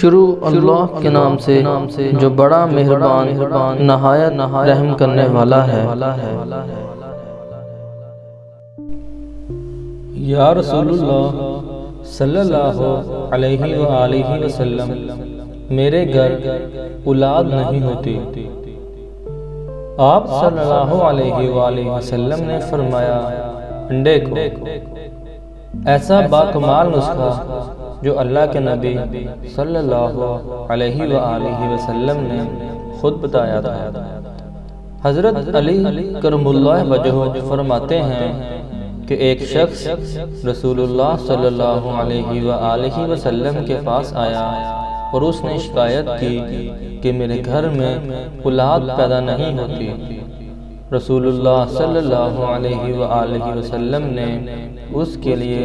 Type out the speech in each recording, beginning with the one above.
شروع اللہ کے نام سے جو بڑا مہربان نہایت رحم کرنے والا ہے۔ یا رسول اللہ صلی اللہ علیہ وآلہ وسلم، میرے گھر اولاد نہیں ہوتی۔ آپ صلی اللہ علیہ وآلہ وسلم نے فرمایا، انڈے کو۔ ایسا باکمال نسخہ جو اللہ کے نبی صلی اللہ علیہ وآلہ وسلم نے خود بتایا تھا۔ حضرت علی کرم اللہ وجہہ فرماتے ہیں کہ ایک شخص رسول اللہ صلی اللہ علیہ وآلہ وسلم کے پاس آیا اور اس نے شکایت کی کہ میرے گھر میں اولاد پیدا نہیں ہوتی۔ رسول اللہ صلی اللہ علیہ وآلہ وسلم نے اس کے لیے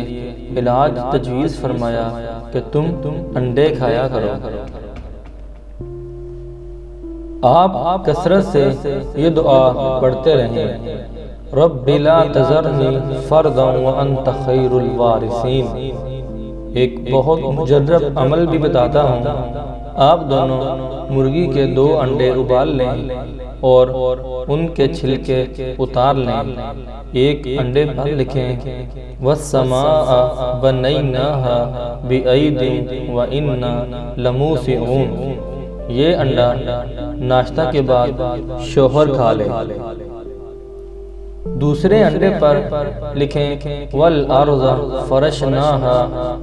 علاج تجویز فرمایا کہ تم انڈے کھایا کرو۔ آپ کثرت سے یہ دعا پڑھتے رہیں، رب لا تذرنی فردا وانت خیر الوارثین۔ ایک بہت مجرب عمل بھی بتاتا ہوں۔ آپ دونوں مرغی کے 2 انڈے ابال لیں اور ان کے چھلکے اتار لیں۔ ایک انڈے پر لکھیں وَالسَّمَاءَ بَنَيْنَاهَا بِأَيْدٍ وَإِنَّا لَمُوسِعُونَ۔ یہ انڈا ناشتہ کے بعد شوہر کھا لے۔ دوسرے انڈے پر لکھیں وَالْأَرْضَ فَرَشْنَاهَا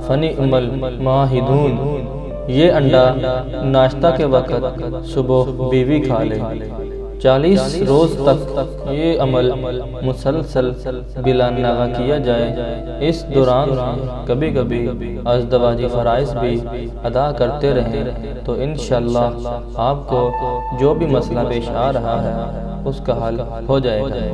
فَنِعْمَ الْمَاهِدُونَ۔ یہ انڈا ناشتہ کے وقت صبح بیوی کھا لے۔ 40 روز تک یہ عمل مسلسل بلا ناغہ کیا جائے۔ اس دوران کبھی کبھی ازدواجی فرائض بھی ادا کرتے رہیں تو انشاءاللہ آپ کو جو بھی مسئلہ پیش آ رہا ہے اس کا حل ہو جائے گا۔